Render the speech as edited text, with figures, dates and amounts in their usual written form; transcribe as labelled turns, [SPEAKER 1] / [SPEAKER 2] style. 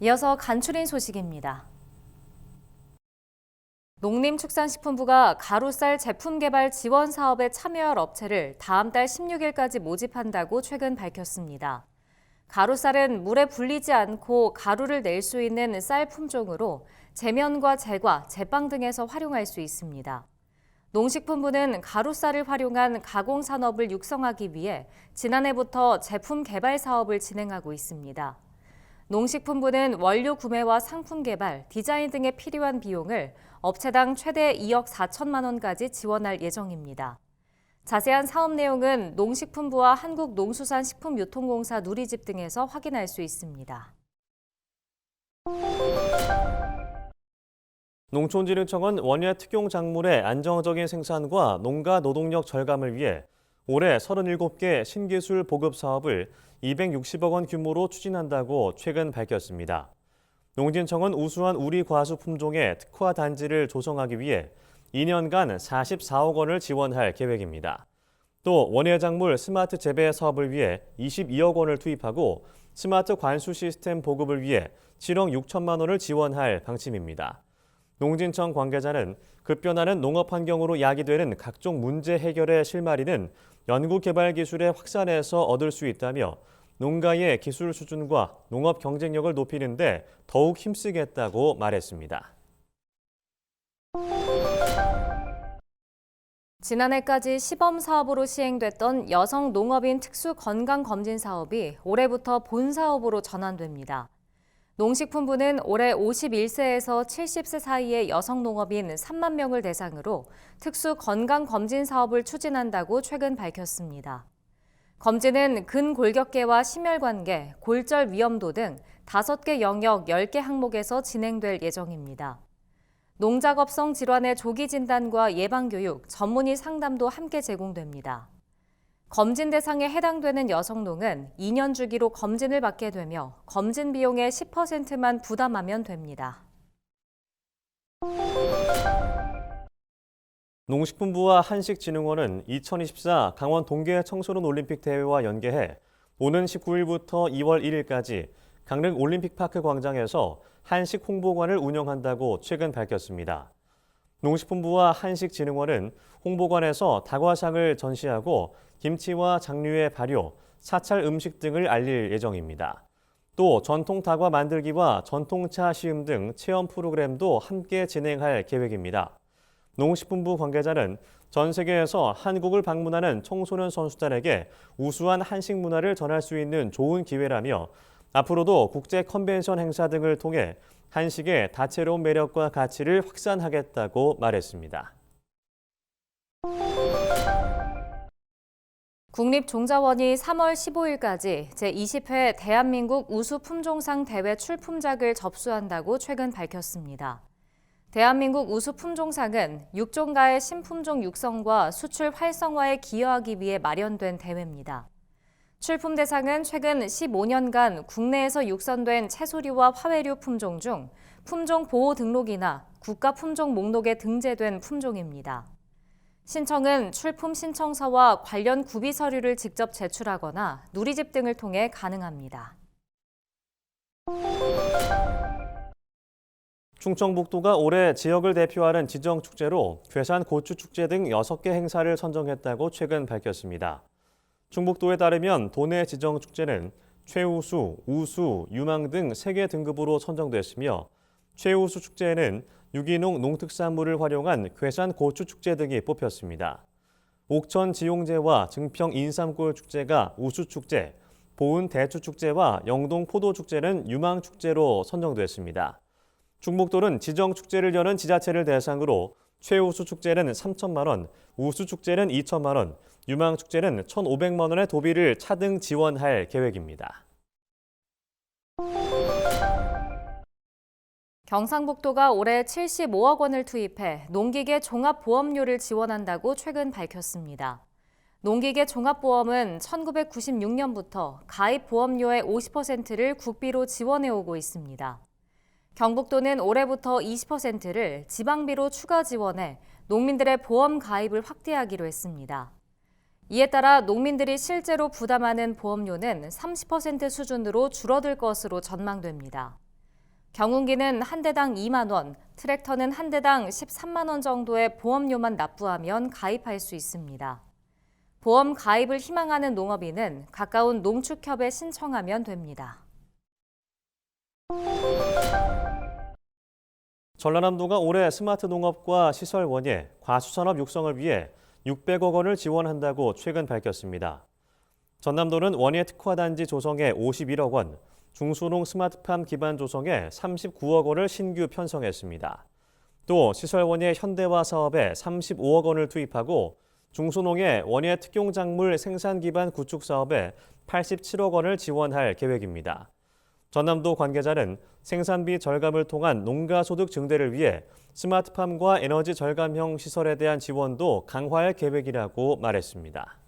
[SPEAKER 1] 이어서 간추린 소식입니다. 농림축산식품부가 가루쌀 제품 개발 지원 사업에 참여할 업체를 다음 달 16일까지 모집한다고 최근 밝혔습니다. 가루쌀은 물에 불리지 않고 가루를 낼 수 있는 쌀 품종으로 제면과 제과, 제빵 등에서 활용할 수 있습니다. 농식품부는 가루쌀을 활용한 가공산업을 육성하기 위해 지난해부터 제품 개발 사업을 진행하고 있습니다. 농식품부는 원료 구매와 상품 개발, 디자인 등에 필요한 비용을 업체당 최대 2억 4천만 원까지 지원할 예정입니다. 자세한 사업 내용은 농식품부와 한국농수산식품유통공사 누리집 등에서 확인할 수 있습니다.
[SPEAKER 2] 농촌진흥청은 원예 특용 작물의 안정적인 생산과 농가 노동력 절감을 위해 올해 37개 신기술 보급 사업을 260억 원 규모로 추진한다고 최근 밝혔습니다. 농진청은 우수한 우리 과수 품종의 특화 단지를 조성하기 위해 2년간 44억 원을 지원할 계획입니다. 또 원예 작물 스마트 재배 사업을 위해 22억 원을 투입하고 스마트 관수 시스템 보급을 위해 7억 6천만 원을 지원할 방침입니다. 농진청 관계자는 급변하는 농업 환경으로 야기되는 각종 문제 해결의 실마리는 연구개발 기술의 확산에서 얻을 수 있다며 농가의 기술 수준과 농업 경쟁력을 높이는 데 더욱 힘쓰겠다고 말했습니다.
[SPEAKER 1] 지난해까지 시범 사업으로 시행됐던 여성 농업인 특수 건강 검진 사업이 올해부터 본 사업으로 전환됩니다. 농식품부는 올해 51세에서 70세 사이의 여성 농업인 3만 명을 대상으로 특수 건강 검진 사업을 추진한다고 최근 밝혔습니다. 검진은 근골격계와 심혈관계, 골절 위험도 등 5개 영역 10개 항목에서 진행될 예정입니다. 농작업성 질환의 조기 진단과 예방교육, 전문의 상담도 함께 제공됩니다. 검진 대상에 해당되는 여성농은 2년 주기로 검진을 받게 되며 검진 비용의 10%만 부담하면 됩니다.
[SPEAKER 2] 농식품부와 한식진흥원은 2024 강원 동계 청소년 올림픽 대회와 연계해 오는 19일부터 2월 1일까지 강릉 올림픽파크 광장에서 한식 홍보관을 운영한다고 최근 밝혔습니다. 농식품부와 한식진흥원은 홍보관에서 다과상을 전시하고 김치와 장류의 발효, 사찰 음식 등을 알릴 예정입니다. 또 전통 다과 만들기와 전통차 시음 등 체험 프로그램도 함께 진행할 계획입니다. 농식품부 관계자는 전 세계에서 한국을 방문하는 청소년 선수단에게 우수한 한식 문화를 전할 수 있는 좋은 기회라며 앞으로도 국제 컨벤션 행사 등을 통해 한식의 다채로운 매력과 가치를 확산하겠다고 말했습니다.
[SPEAKER 1] 국립종자원이 3월 15일까지 제20회 대한민국 우수품종상 대회 출품작을 접수한다고 최근 밝혔습니다. 대한민국 우수품종상은 육종가의 신품종 육성과 수출 활성화에 기여하기 위해 마련된 대회입니다. 출품 대상은 최근 15년간 국내에서 육선된 채소류와 화훼류 품종 중 품종 보호 등록이나 국가 품종 목록에 등재된 품종입니다. 신청은 출품 신청서와 관련 구비 서류를 직접 제출하거나 누리집 등을 통해 가능합니다.
[SPEAKER 2] 충청북도가 올해 지역을 대표하는 지정축제로 괴산 고추축제 등 6개 행사를 선정했다고 최근 밝혔습니다. 충북도에 따르면 도내 지정축제는 최우수, 우수, 유망 등 3개 등급으로 선정됐으며 최우수 축제에는 유기농 농특산물을 활용한 괴산 고추축제 등이 뽑혔습니다. 옥천 지용제와 증평 인삼골 축제가 우수축제, 보은 대추축제와 영동 포도축제는 유망축제로 선정됐습니다. 충북도는 지정축제를 여는 지자체를 대상으로 최우수 축제는 3천만 원, 우수 축제는 2천만 원, 유망 축제는 1,500만 원의 도비를 차등 지원할 계획입니다.
[SPEAKER 1] 경상북도가 올해 75억 원을 투입해 농기계 종합보험료를 지원한다고 최근 밝혔습니다. 농기계 종합보험은 1996년부터 가입 보험료의 50%를 국비로 지원해오고 있습니다. 경북도는 올해부터 20%를 지방비로 추가 지원해 농민들의 보험 가입을 확대하기로 했습니다. 이에 따라 농민들이 실제로 부담하는 보험료는 30% 수준으로 줄어들 것으로 전망됩니다. 경운기는 한 대당 2만 원, 트랙터는 한 대당 13만 원 정도의 보험료만 납부하면 가입할 수 있습니다. 보험 가입을 희망하는 농업인은 가까운 농축협에 신청하면 됩니다.
[SPEAKER 2] 전라남도가 올해 스마트 농업과 시설 원예, 과수산업 육성을 위해 600억 원을 지원한다고 최근 밝혔습니다. 전남도는 원예 특화단지 조성에 51억 원, 중소농 스마트팜 기반 조성에 39억 원을 신규 편성했습니다. 또 시설 원예 현대화 사업에 35억 원을 투입하고 중소농의 원예 특용작물 생산 기반 구축 사업에 87억 원을 지원할 계획입니다. 전남도 관계자는 생산비 절감을 통한 농가 소득 증대를 위해 스마트팜과 에너지 절감형 시설에 대한 지원도 강화할 계획이라고 말했습니다.